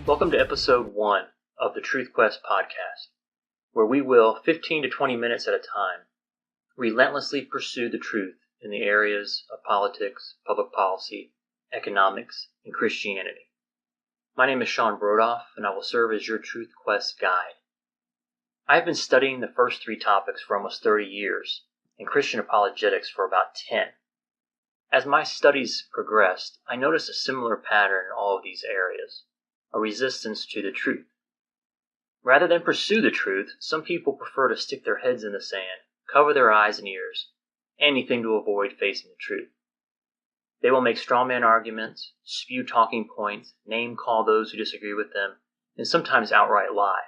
Welcome to episode 1 of the Truth Quest podcast, where we will, 15 to 20 minutes at a time, relentlessly pursue the truth in the areas of politics, public policy, economics, and Christianity. My name is Shawn Brodof, and I will serve as your Truth Quest guide. I have been studying the first 3 topics for almost 30 years, and Christian apologetics for about 10. As my studies progressed, I noticed a similar pattern in all of these areas. A resistance to the truth. Rather than pursue the truth, some people prefer to stick their heads in the sand, cover their eyes and ears, anything to avoid facing the truth. They will make strawman arguments, spew talking points, name-call those who disagree with them, and sometimes outright lie.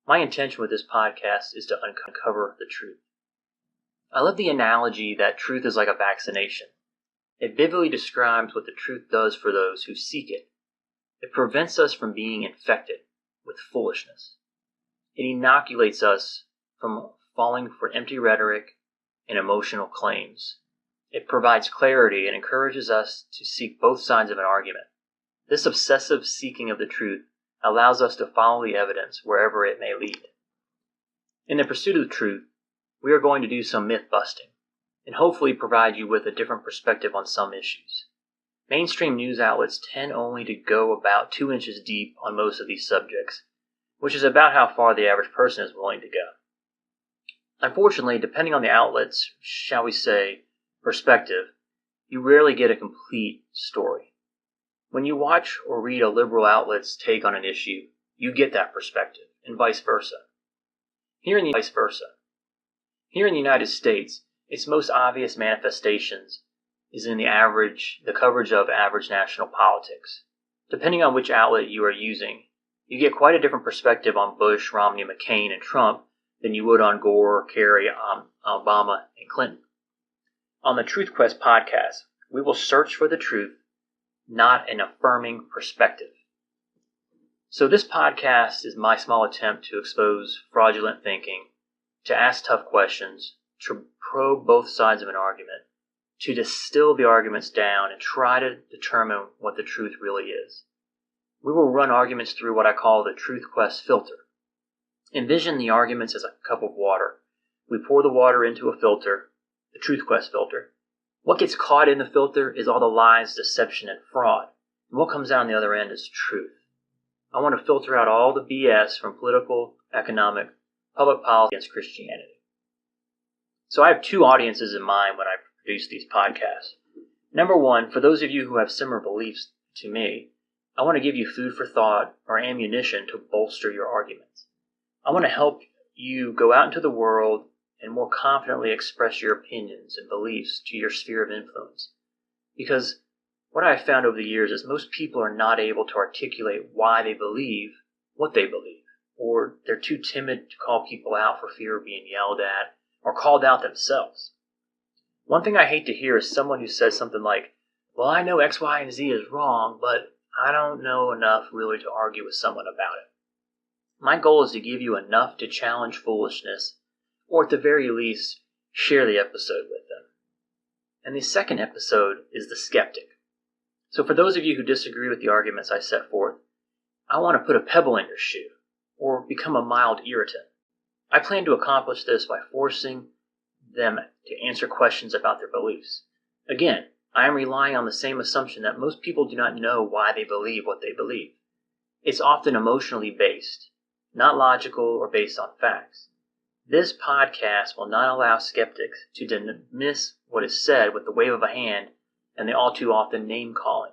My intention with this podcast is to uncover the truth. I love the analogy that truth is like a vaccination. It vividly describes what the truth does for those who seek it. It prevents us from being infected with foolishness. It inoculates us from falling for empty rhetoric and emotional claims. It provides clarity and encourages us to seek both sides of an argument. This obsessive seeking of the truth allows us to follow the evidence wherever it may lead. In the pursuit of the truth, we are going to do some myth busting and hopefully provide you with a different perspective on some issues. Mainstream news outlets tend only to go about 2 inches deep on most of these subjects, which is about how far the average person is willing to go. Unfortunately, depending on the outlet's, shall we say, perspective, you rarely get a complete story. When you watch or read a liberal outlet's take on an issue, you get that perspective, and vice versa. Here in the United States, its most obvious manifestations is in the coverage of average national politics. Depending on which outlet you are using, you get quite a different perspective on Bush, Romney, McCain, and Trump than you would on Gore, Kerry, Obama, and Clinton. On the Truth Quest podcast, we will search for the truth, not an affirming perspective. So this podcast is my small attempt to expose fraudulent thinking, to ask tough questions, to probe both sides of an argument, to distill the arguments down and try to determine what the truth really is. We will run arguments through what I call the Truth Quest filter. Envision the arguments as a cup of water. We pour the water into a filter, the Truth Quest filter. What gets caught in the filter is all the lies, deception, and fraud. And what comes out on the other end is truth. I want to filter out all the BS from political, economic, public policy against Christianity. So I have 2 audiences in mind when I produce these podcasts. Number 1, for those of you who have similar beliefs to me, I want to give you food for thought or ammunition to bolster your arguments. I want to help you go out into the world and more confidently express your opinions and beliefs to your sphere of influence. Because what I've found over the years is most people are not able to articulate why they believe what they believe, or they're too timid to call people out for fear of being yelled at or called out themselves. One thing I hate to hear is someone who says something like, well, I know X, Y, and Z is wrong, but I don't know enough really to argue with someone about it. My goal is to give you enough to challenge foolishness, or at the very least, share the episode with them. And the second episode is the skeptic. So for those of you who disagree with the arguments I set forth, I want to put a pebble in your shoe, or become a mild irritant. I plan to accomplish this by forcing them to answer questions about their beliefs. Again, I am relying on the same assumption that most people do not know why they believe what they believe. It's often emotionally based, not logical or based on facts. This podcast will not allow skeptics to dismiss what is said with the wave of a hand and the all too often name-calling.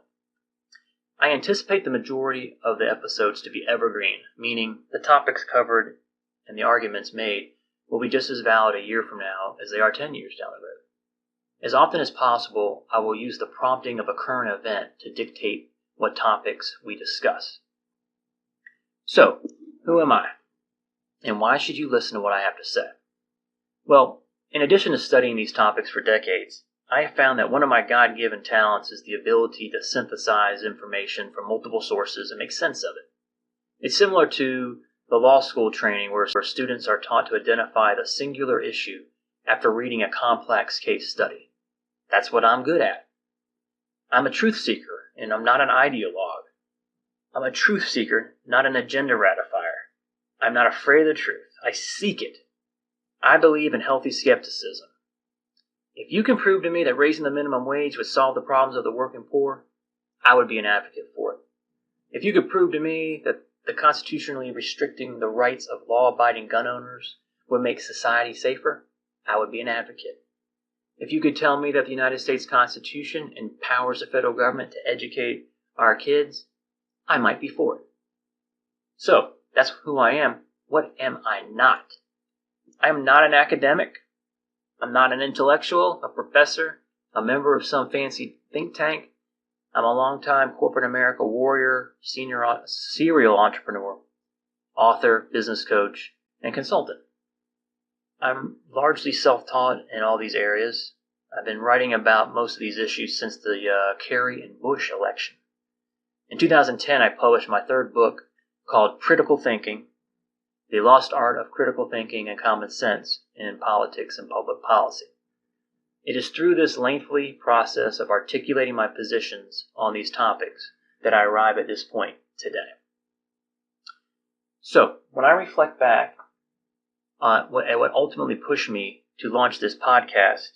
I anticipate the majority of the episodes to be evergreen, meaning the topics covered and the arguments made will be just as valid a year from now as they are 10 years down the road. As often as possible, I will use the prompting of a current event to dictate what topics we discuss. So, who am I? And why should you listen to what I have to say? Well, in addition to studying these topics for decades, I have found that one of my God-given talents is the ability to synthesize information from multiple sources and make sense of it. It's similar to the law school training where students are taught to identify the singular issue after reading a complex case study. That's what I'm good at. I'm a truth seeker, and I'm not an ideologue. I'm a truth seeker, not an agenda ratifier. I'm not afraid of the truth. I seek it. I believe in healthy skepticism. If you can prove to me that raising the minimum wage would solve the problems of the working poor, I would be an advocate for it. If you could prove to me that the constitutionally restricting the rights of law-abiding gun owners would make society safer, I would be an advocate. If you could tell me that the United States Constitution empowers the federal government to educate our kids, I might be for it. So, that's who I am. What am I not? I am not an academic. I'm not an intellectual, a professor, a member of some fancy think tank. I'm a longtime corporate America warrior, serial entrepreneur, author, business coach, and consultant. I'm largely self-taught in all these areas. I've been writing about most of these issues since the Kerry and Bush election. In 2010, I published my third book called Critical Thinking, The Lost Art of Critical Thinking and Common Sense in Politics and Public Policy. It is through this lengthy process of articulating my positions on these topics that I arrive at this point today. So, when I reflect back on what ultimately pushed me to launch this podcast,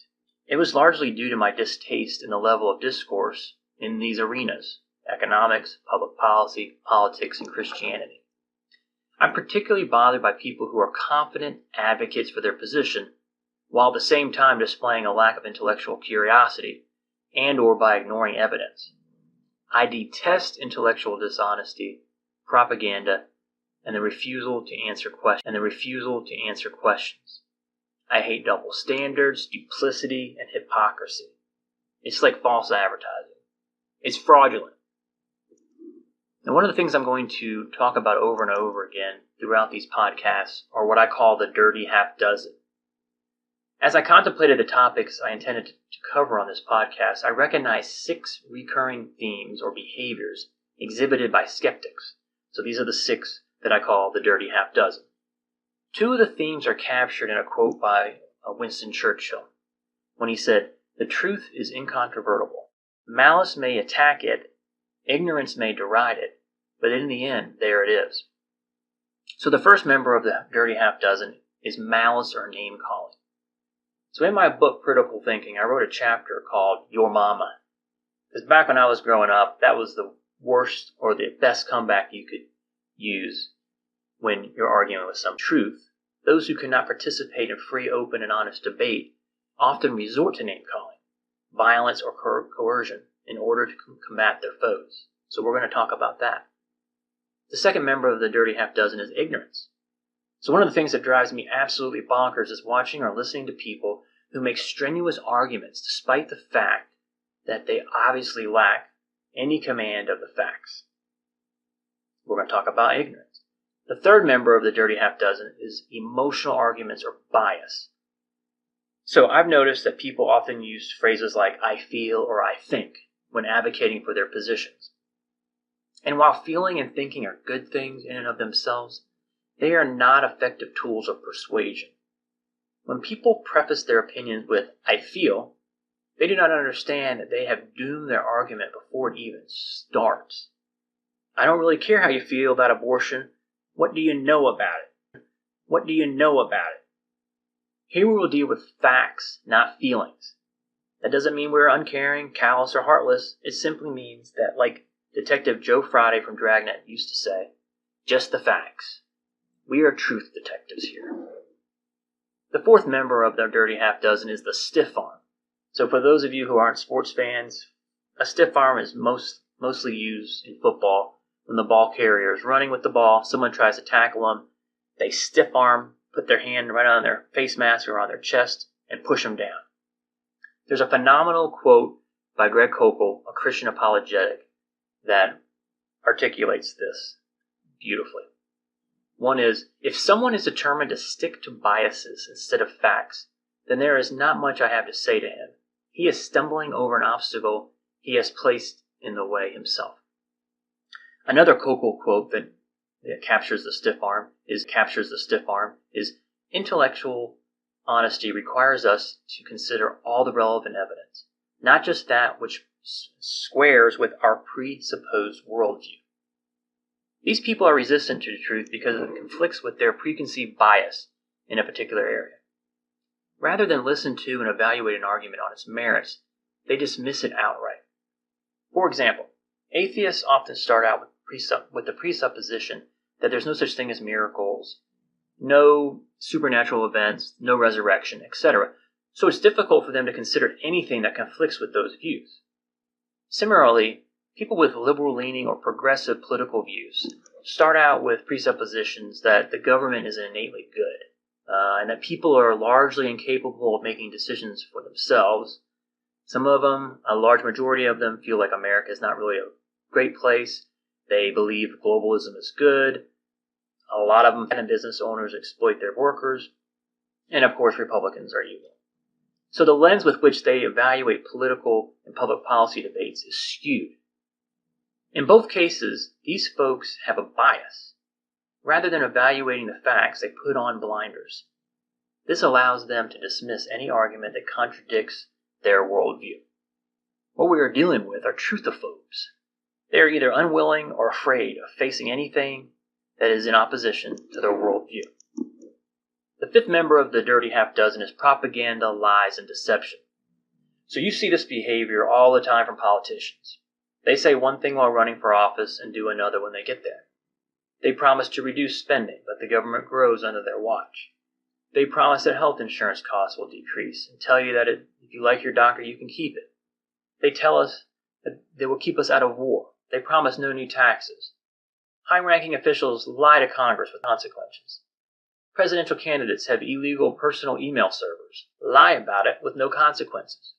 it was largely due to my distaste in the level of discourse in these arenas: economics, public policy, politics, and Christianity. I'm particularly bothered by people who are confident advocates for their position, while at the same time displaying a lack of intellectual curiosity and or by ignoring evidence. I detest intellectual dishonesty, propaganda, and the refusal to answer questions. I hate double standards, duplicity, and hypocrisy. It's like false advertising. It's fraudulent. And one of the things I'm going to talk about over and over again throughout these podcasts are what I call the dirty half dozen. As I contemplated the topics I intended to cover on this podcast, I recognized 6 recurring themes or behaviors exhibited by skeptics. So these are the 6 that I call the dirty half dozen. 2 of the themes are captured in a quote by Winston Churchill, when he said, "The truth is incontrovertible. Malice may attack it, ignorance may deride it, but in the end, there it is." So the first member of the dirty half dozen is malice or name calling. So in my book, Critical Thinking, I wrote a chapter called Your Mama. Because back when I was growing up, that was the worst or the best comeback you could use when you're arguing with some truth. Those who cannot participate in free, open, and honest debate often resort to name calling, violence, or coercion in order to combat their foes. So we're going to talk about that. The second member of the dirty half dozen is ignorance. So one of the things that drives me absolutely bonkers is watching or listening to people who make strenuous arguments despite the fact that they obviously lack any command of the facts. We're going to talk about ignorance. The third member of the dirty half dozen is emotional arguments or bias. So I've noticed that people often use phrases like "I feel" or "I think" when advocating for their positions. And while feeling and thinking are good things in and of themselves, they are not effective tools of persuasion. When people preface their opinions with "I feel," they do not understand that they have doomed their argument before it even starts. "I don't really care how you feel about abortion. What do you know about it? What do you know about it?" Here we will deal with facts, not feelings. That doesn't mean we're uncaring, callous, or heartless. It simply means that, like Detective Joe Friday from Dragnet used to say, just the facts. We are truth detectives here. The fourth member of the dirty half dozen is the stiff arm. So for those of you who aren't sports fans, a stiff arm is mostly used in football when the ball carrier is running with the ball, someone tries to tackle them, they stiff arm, put their hand right on their face mask or on their chest, and push them down. There's a phenomenal quote by Greg Koukl, a Christian apologetic, that articulates this beautifully. One is, if someone is determined to stick to biases instead of facts, then there is not much I have to say to him. He is stumbling over an obstacle he has placed in the way himself. Another Koukl quote that captures the stiff arm is intellectual honesty requires us to consider all the relevant evidence, not just that which squares with our presupposed worldview. These people are resistant to the truth because it conflicts with their preconceived bias in a particular area. Rather than listen to and evaluate an argument on its merits, they dismiss it outright. For example, atheists often start out with the presupposition that there's no such thing as miracles, no supernatural events, no resurrection, etc. So it's difficult for them to consider anything that conflicts with those views. Similarly, people with liberal-leaning or progressive political views start out with presuppositions that the government is innately good, and that people are largely incapable of making decisions for themselves. Some of them, a large majority of them, feel like America is not really a great place. They believe globalism is good. A lot of them, and business owners exploit their workers. And of course, Republicans are evil. So the lens with which they evaluate political and public policy debates is skewed. In both cases, these folks have a bias. Rather than evaluating the facts, they put on blinders. This allows them to dismiss any argument that contradicts their worldview. What we are dealing with are truthophobes. They are either unwilling or afraid of facing anything that is in opposition to their worldview. The fifth member of the dirty half dozen is propaganda, lies, and deception. So you see this behavior all the time from politicians. They say one thing while running for office and do another when they get there. They promise to reduce spending, but the government grows under their watch. They promise that health insurance costs will decrease and tell you that if you like your doctor, you can keep it. They tell us that they will keep us out of war. They promise no new taxes. High-ranking officials lie to Congress with consequences. Presidential candidates have illegal personal email servers, lie about it with no consequences.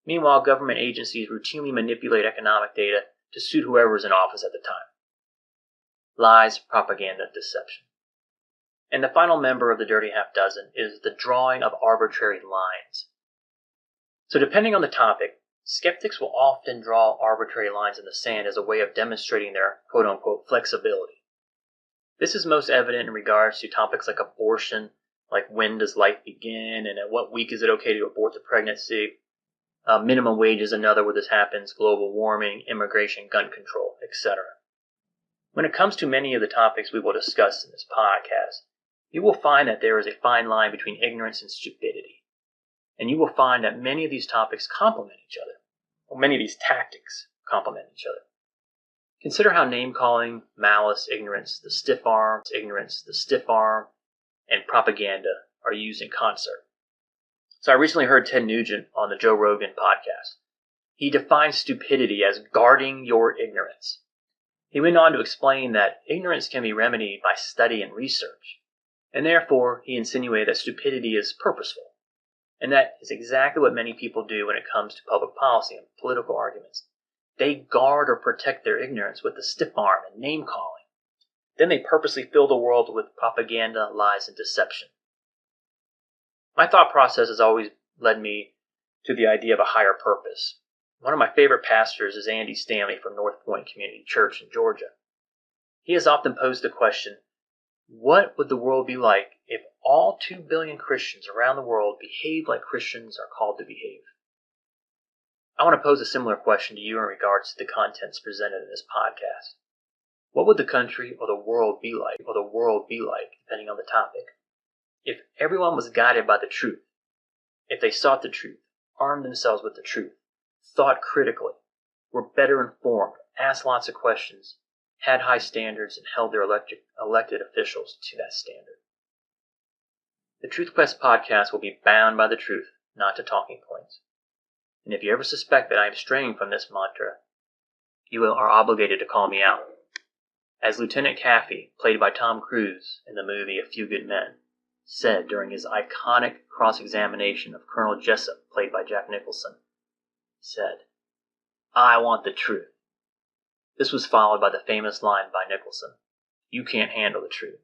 Meanwhile, government agencies routinely manipulate economic data to suit whoever is in office at the time. Lies, propaganda, deception. And the final member of the dirty half dozen is the drawing of arbitrary lines. So depending on the topic, skeptics will often draw arbitrary lines in the sand as a way of demonstrating their quote-unquote flexibility. This is most evident in regards to topics like abortion, like when does life begin, and at what week is it okay to abort the pregnancy. Minimum wage is another where this happens, global warming, immigration, gun control, etc. When it comes to many of the topics we will discuss in this podcast, you will find that there is a fine line between ignorance and stupidity. And you will find that many of these topics complement each other, or many of these tactics complement each other. Consider how name-calling, malice, ignorance, the stiff arm, and propaganda are used in concert. So I recently heard Ted Nugent on the Joe Rogan podcast. He defined stupidity as guarding your ignorance. He went on to explain that ignorance can be remedied by study and research, and therefore he insinuated that stupidity is purposeful. And that is exactly what many people do when it comes to public policy and political arguments. They guard or protect their ignorance with the stiff arm and name-calling. Then they purposely fill the world with propaganda, lies, and deception. My thought process has always led me to the idea of a higher purpose. One of my favorite pastors is Andy Stanley from North Point Community Church in Georgia. He has often posed the question, what would the world be like if all 2 billion Christians around the world behaved like Christians are called to behave? I want to pose a similar question to you in regards to the contents presented in this podcast. What would the country or the world be like, depending on the topic, if everyone was guided by the truth, if they sought the truth, armed themselves with the truth, thought critically, were better informed, asked lots of questions, had high standards, and held their elected officials to that standard? The Truth Quest podcast will be bound by the truth, not to talking points. And if you ever suspect that I am straying from this mantra, you are obligated to call me out. As Lieutenant Kaffee, played by Tom Cruise in the movie A Few Good Men, said during his iconic cross-examination of Colonel Jessup, played by Jack Nicholson, said, "I want the truth." This was followed by the famous line by Nicholson, "You can't handle the truth."